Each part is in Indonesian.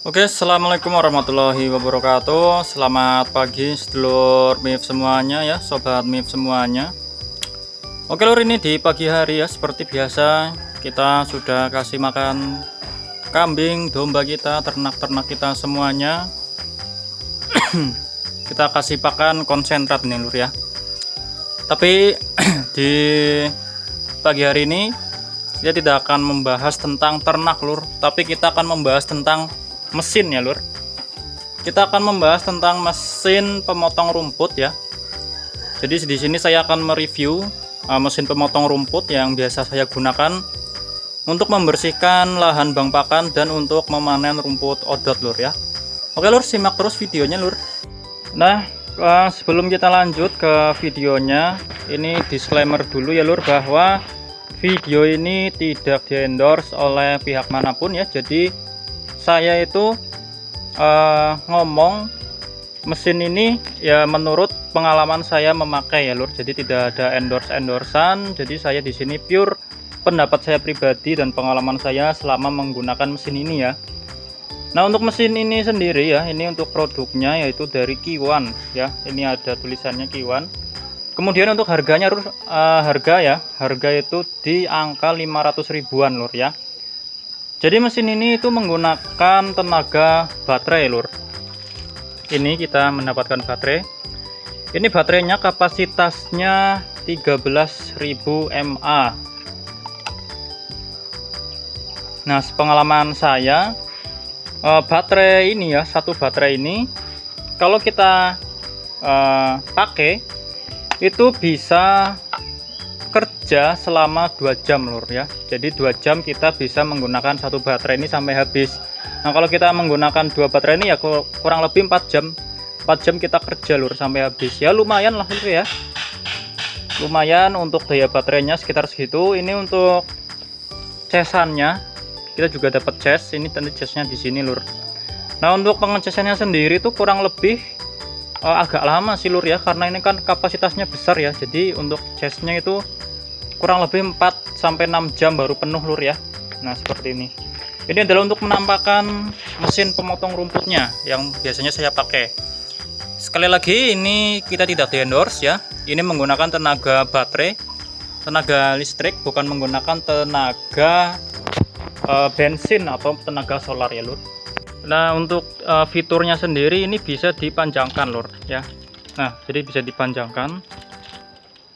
Oke, assalamualaikum warahmatullahi wabarakatuh. Selamat pagi, sedulur MIF semuanya ya, sobat MIF semuanya. Oke, lur, ini di pagi hari ya, seperti biasa kita sudah kasih makan kambing, domba kita, ternak-ternak kita semuanya. Kita kasih pakan konsentrat nih, lur ya. Tapi di pagi hari ini kita tidak akan membahas tentang ternak, lur, tapi kita akan membahas tentang mesin ya, lur. Kita akan membahas tentang mesin pemotong rumput ya. Jadi di sini saya akan mereview mesin pemotong rumput yang biasa saya gunakan untuk membersihkan lahan bang pakan dan untuk memanen rumput odot, lur ya. Oke, lur, simak terus videonya, lur. Nah, sebelum kita lanjut ke videonya, ini disclaimer dulu ya, lur, bahwa video ini tidak di-endorse oleh pihak manapun ya. Jadi saya itu ngomong mesin ini ya menurut pengalaman saya memakai ya, lur. Jadi tidak ada endorse-endorsan. Jadi saya di sini pure pendapat saya pribadi dan pengalaman saya selama menggunakan mesin ini ya. Nah, untuk mesin ini sendiri ya, ini untuk produknya yaitu dari Kiwan ya. Ini ada tulisannya Kiwan. Kemudian untuk harganya, lur, harga itu di angka 500 ribuan, lur ya. Jadi mesin ini itu menggunakan tenaga baterai, lur. Ini kita mendapatkan baterai. Ini baterainya kapasitasnya 13.000 mAh. Nah, sepengalaman saya, baterai ini ya, satu baterai ini kalau kita pakai itu bisa kerja selama 2 jam, lur ya. Jadi 2 jam kita bisa menggunakan satu baterai ini sampai habis. Nah, kalau kita menggunakan dua baterai ini ya kurang lebih 4 jam. 4 jam kita kerja, lur, sampai habis. Ya lumayan lah, lur ya. Lumayan untuk daya baterainya sekitar segitu. Ini untuk casannya kita juga dapat cas. Ini tadi casnya di sini, lur. Nah, untuk pengecasannya sendiri itu kurang lebih agak lama sih, lur ya, karena ini kan kapasitasnya besar ya. Jadi untuk casnya itu kurang lebih 4 sampai 6 jam baru penuh, lur ya. Nah, seperti ini. Ini adalah untuk menampakkan mesin pemotong rumputnya yang biasanya saya pakai. Sekali lagi, ini kita tidak di-endorse ya. Ini menggunakan tenaga baterai, tenaga listrik, bukan menggunakan tenaga bensin atau tenaga solar ya, lur. Nah, untuk fiturnya sendiri ini bisa dipanjangkan, lur ya. Nah, jadi bisa dipanjangkan.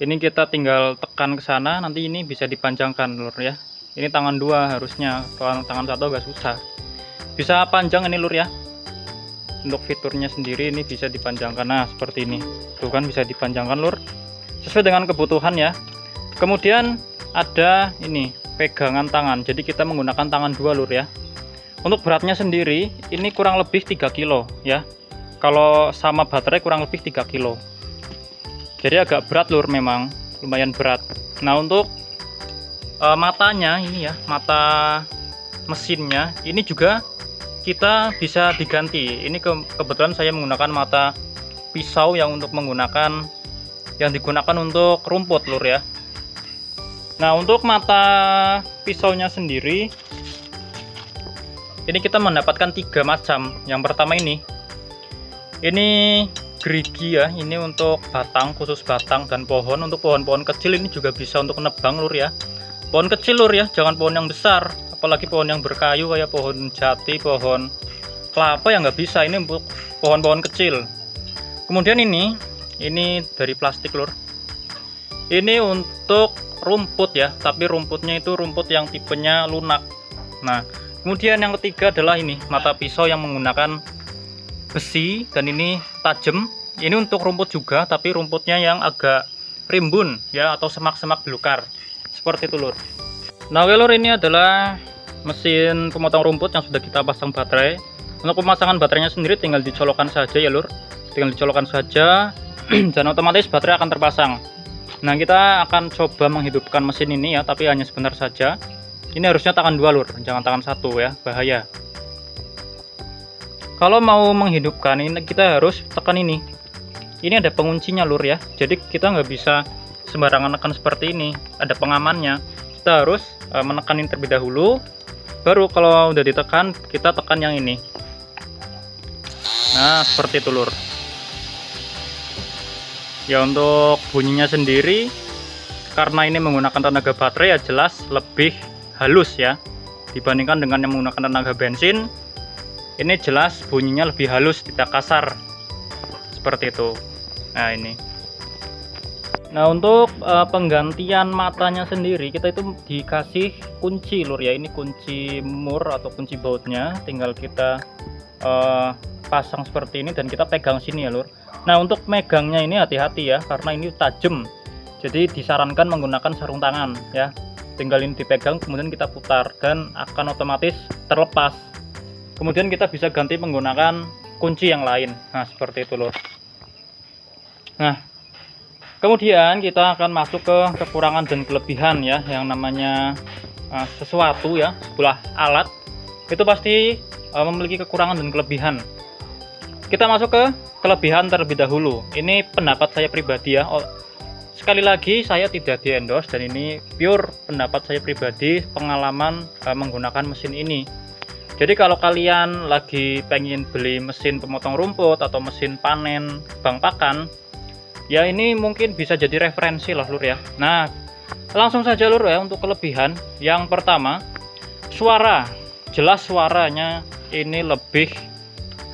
Ini kita tinggal tekan ke sana, nanti ini bisa dipanjangkan, lur ya. Ini tangan 2 harusnya, kalau tangan 1 agak susah. Bisa panjang ini, lur ya. Untuk fiturnya sendiri ini bisa dipanjangkan. Nah, seperti ini. Tuh kan bisa dipanjangkan, lur. Sesuai dengan kebutuhan ya. Kemudian ada ini pegangan tangan. Jadi kita menggunakan tangan 2, lur ya. Untuk beratnya sendiri ini kurang lebih 3 kilo ya. Kalau sama baterai kurang lebih 3 kilo. Jadi agak berat, lur, memang lumayan berat. Nah, untuk matanya ini ya, mata mesinnya ini juga kita bisa diganti. Ini kebetulan saya menggunakan mata pisau yang digunakan untuk rumput, lur ya. Nah, untuk mata pisaunya sendiri ini kita mendapatkan 3 macam. Yang pertama ini gerigi ya, ini untuk batang, khusus batang dan pohon. Untuk pohon-pohon kecil ini juga bisa untuk nebang, lur ya. Pohon kecil, lur ya, jangan pohon yang besar, apalagi pohon yang berkayu kayak pohon jati, pohon kelapa yang nggak bisa. Ini untuk pohon-pohon kecil. Kemudian ini dari plastik, lur. Ini untuk rumput ya, tapi rumputnya itu rumput yang tipenya lunak. Nah, kemudian yang ketiga adalah ini mata pisau yang menggunakan besi dan ini tajam. Ini untuk rumput juga, tapi rumputnya yang agak rimbun ya, atau semak-semak belukar seperti itu, lur. Nah, oke, lur, ini adalah mesin pemotong rumput yang sudah kita pasang baterai. Untuk pemasangan baterainya sendiri tinggal dicolokkan saja ya, lur. Tinggal dicolokkan saja dan otomatis baterai akan terpasang. Nah, kita akan coba menghidupkan mesin ini ya, tapi hanya sebentar saja. Ini harusnya tangan 2, lur, jangan tangan 1 ya, bahaya. Kalau mau menghidupkan ini kita harus tekan ini. Ini ada penguncinya, lur ya. Jadi kita nggak bisa sembarangan tekan seperti ini. Ada pengamannya. Kita harus menekan ini terlebih dahulu. Baru kalau udah ditekan, kita tekan yang ini. Nah, seperti itu lur. Ya, untuk bunyinya sendiri, karena ini menggunakan tenaga baterai, ya jelas lebih halus ya dibandingkan dengan yang menggunakan tenaga bensin. Ini jelas bunyinya lebih halus, tidak kasar seperti itu. Nah, ini. Nah, untuk penggantian matanya sendiri, kita itu dikasih kunci lur ya. Ini kunci mur atau kunci bautnya, tinggal kita pasang seperti ini dan kita pegang sini ya lur. Nah, untuk megangnya ini hati-hati ya, karena ini tajam, jadi disarankan menggunakan sarung tangan ya. Tinggal ini dipegang, kemudian kita putar dan akan otomatis terlepas. Kemudian kita bisa ganti menggunakan kunci yang lain. Nah, seperti itu lur. Nah, kemudian kita akan masuk ke kekurangan dan kelebihan ya. Yang namanya sesuatu ya, sebuah alat itu pasti memiliki kekurangan dan kelebihan. Kita masuk ke kelebihan terlebih dahulu. Ini pendapat saya pribadi ya. Sekali lagi saya tidak di endorse dan ini pure pendapat saya pribadi, pengalaman menggunakan mesin ini. Jadi kalau kalian lagi pengen beli mesin pemotong rumput atau mesin panen bang pakan, ya ini mungkin bisa jadi referensi lah lur ya. Nah, langsung saja lur ya untuk kelebihan. Yang pertama, suara. Jelas suaranya ini lebih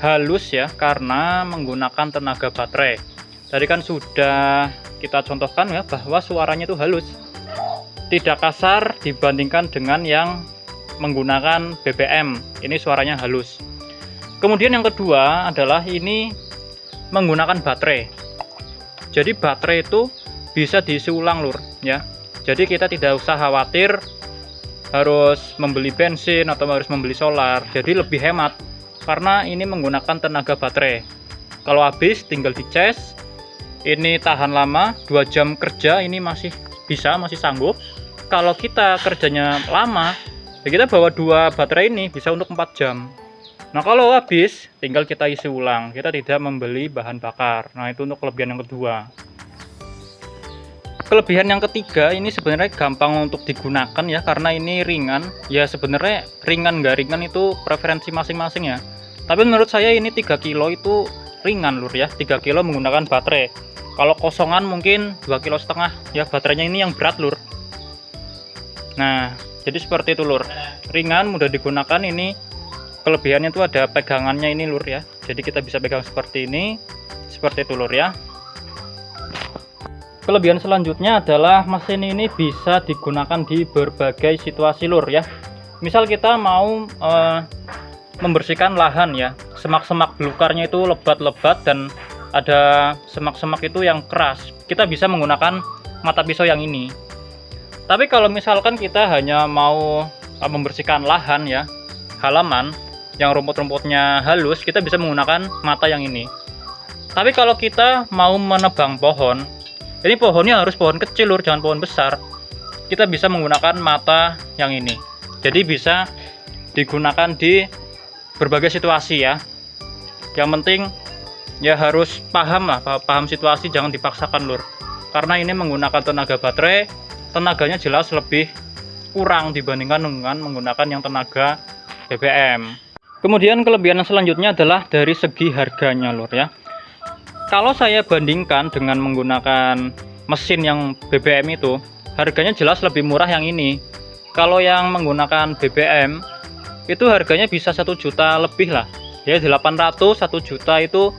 halus ya, karena menggunakan tenaga baterai. Tadi kan sudah kita contohkan ya, bahwa suaranya itu halus, tidak kasar dibandingkan dengan yang menggunakan BBM. Ini suaranya halus. Kemudian yang kedua adalah ini menggunakan baterai. Jadi baterai itu bisa diisi ulang lur ya. Jadi kita tidak usah khawatir harus membeli bensin atau harus membeli solar. Jadi lebih hemat karena ini menggunakan tenaga baterai. Kalau habis tinggal dicas. Ini tahan lama, 2 jam kerja ini masih bisa, masih sanggup. Kalau kita kerjanya lama, ya kita bawa 2 baterai ini bisa untuk 4 jam. Nah, kalau habis tinggal kita isi ulang. Kita tidak membeli bahan bakar. Nah, itu untuk kelebihan yang kedua. Kelebihan yang ketiga ini sebenarnya gampang untuk digunakan ya, karena ini ringan. Ya sebenarnya ringan nggak ringan itu preferensi masing-masing ya. Tapi menurut saya ini 3 kilo itu ringan lur ya. 3 kilo menggunakan baterai. Kalau kosongan mungkin 2,5 kilo ya, baterainya ini yang berat lur. Nah, jadi seperti itu lur. Ringan, mudah digunakan. Ini kelebihannya itu ada pegangannya ini lur ya. Jadi kita bisa pegang seperti ini. Seperti itu lur ya. Kelebihan selanjutnya adalah mesin ini bisa digunakan di berbagai situasi lur ya. Misal kita mau membersihkan lahan ya, semak-semak belukarnya itu lebat-lebat dan ada semak-semak itu yang keras, kita bisa menggunakan mata pisau yang ini. Tapi kalau misalkan kita hanya mau membersihkan lahan ya, halaman yang rumput-rumputnya halus, kita bisa menggunakan mata yang ini. Tapi kalau kita mau menebang pohon, ini pohonnya harus pohon kecil lur, jangan pohon besar, kita bisa menggunakan mata yang ini. Jadi bisa digunakan di berbagai situasi ya. Yang penting ya harus paham lah, paham situasi, jangan dipaksakan lur. Karena ini menggunakan tenaga baterai, tenaganya jelas lebih kurang dibandingkan dengan menggunakan yang tenaga BBM. Kemudian kelebihan selanjutnya adalah dari segi harganya lur ya. Kalau saya bandingkan dengan menggunakan mesin yang BBM itu, harganya jelas lebih murah yang ini. Kalau yang menggunakan BBM itu harganya bisa 1 juta lebih lah ya, 800 1 juta itu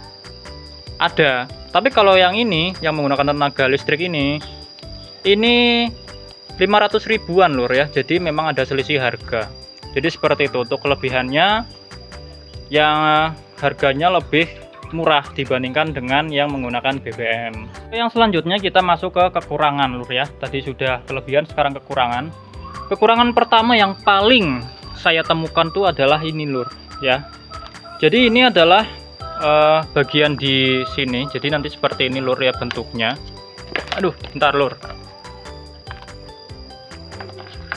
ada. Tapi kalau yang ini yang menggunakan tenaga listrik ini 500 ribuan lur ya. Jadi memang ada selisih harga. Jadi seperti itu untuk kelebihannya, yang harganya lebih murah dibandingkan dengan yang menggunakan BBM. Yang selanjutnya kita masuk ke kekurangan lur ya. Tadi sudah kelebihan, sekarang kekurangan. Kekurangan pertama yang paling saya temukan tuh adalah ini lur ya. Jadi ini adalah bagian di sini. Jadi nanti seperti ini lur ya bentuknya. Aduh, bentar lur.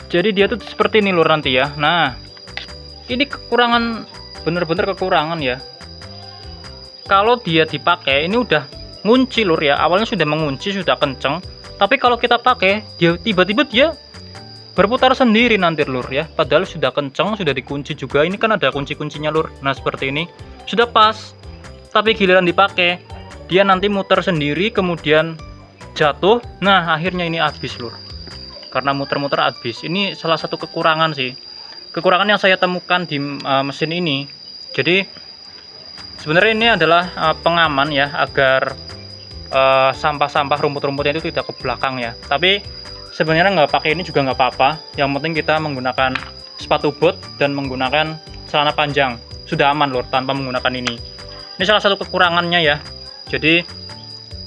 Jadi dia tuh seperti ini lur nanti ya. Nah, ini kekurangan, bener-bener kekurangan ya. Kalau dia dipakai ini udah ngunci lur ya. Awalnya sudah mengunci, sudah kenceng. Tapi kalau kita pakai, dia tiba-tiba dia berputar sendiri nanti lur ya. Padahal sudah kenceng, sudah dikunci juga. Ini kan ada kunci-kuncinya lur. Nah seperti ini sudah pas. Tapi giliran dipakai, dia nanti muter sendiri, kemudian jatuh. Nah, akhirnya ini habis lur. Karena muter-muter habis. Ini salah satu kekurangan sih. Kekurangan yang saya temukan di mesin ini. Jadi sebenarnya ini adalah pengaman ya, agar sampah-sampah rumput-rumputnya itu tidak ke belakang ya. Tapi sebenarnya nggak pakai ini juga nggak apa-apa. Yang penting kita menggunakan sepatu bot dan menggunakan celana panjang. Sudah aman lur tanpa menggunakan ini. Ini salah satu kekurangannya ya. Jadi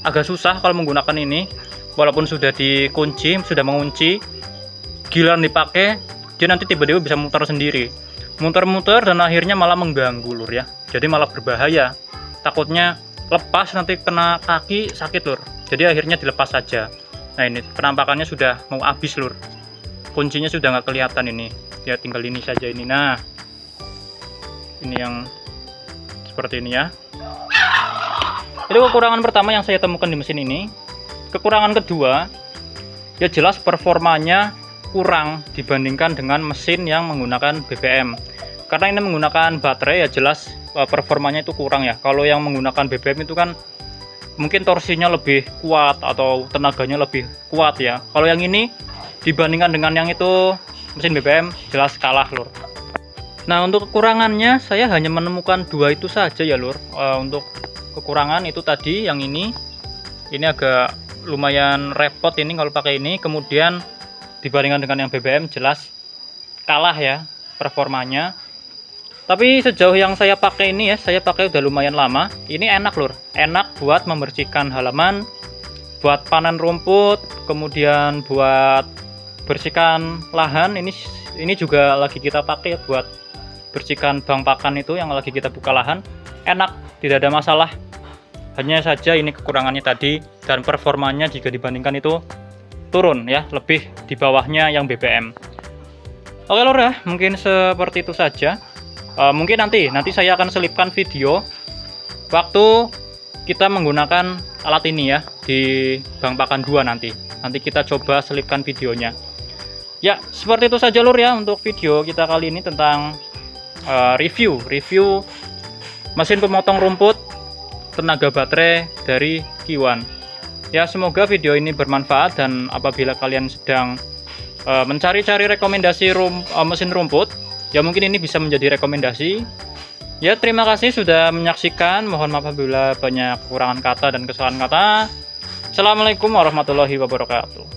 agak susah kalau menggunakan ini. Walaupun sudah dikunci, sudah mengunci, giliran dipakai, dia nanti tiba-tiba bisa muter sendiri. Muter-muter dan akhirnya malah mengganggu lur ya. Jadi malah berbahaya. Takutnya lepas nanti kena kaki sakit lur. Jadi akhirnya dilepas saja. Nah ini penampakannya sudah mau habis lur. Kuncinya sudah nggak kelihatan ini. Ya tinggal ini saja ini. Nah ini yang seperti ini ya. Itu kekurangan pertama yang saya temukan di mesin ini. Kekurangan kedua, ya jelas performanya kurang dibandingkan dengan mesin yang menggunakan BBM. Karena ini menggunakan baterai ya jelas performanya itu kurang ya. Kalau yang menggunakan BBM itu kan mungkin torsinya lebih kuat atau tenaganya lebih kuat ya. Kalau yang ini dibandingkan dengan yang itu mesin BBM jelas kalah lur. Nah untuk kekurangannya saya hanya menemukan dua itu saja ya lur. Untuk kekurangan itu tadi yang ini agak lumayan repot ini kalau pakai ini. Kemudian dibandingkan dengan yang BBM jelas kalah ya performanya. Tapi sejauh yang saya pakai ini ya, saya pakai udah lumayan lama. Ini enak lur, enak buat membersihkan halaman, buat panen rumput, kemudian buat bersihkan lahan. Ini juga lagi kita pakai ya, buat bersihkan bang pakan itu yang lagi kita buka lahan. Enak, tidak ada masalah. Hanya saja ini kekurangannya tadi, dan performanya jika dibandingkan itu turun ya, lebih di bawahnya yang BBM. Oke lur ya, mungkin seperti itu saja. Mungkin nanti saya akan selipkan video waktu kita menggunakan alat ini ya di bang pakan 2 nanti kita coba selipkan videonya. Ya seperti itu saja lur ya untuk video kita kali ini tentang review mesin pemotong rumput tenaga baterai dari Kiwan. Ya semoga video ini bermanfaat, dan apabila kalian sedang mencari-cari rekomendasi mesin rumput, ya mungkin ini bisa menjadi rekomendasi. Ya terima kasih sudah menyaksikan. Mohon maaf apabila banyak kekurangan kata dan kesalahan kata. Assalamualaikum warahmatullahi wabarakatuh.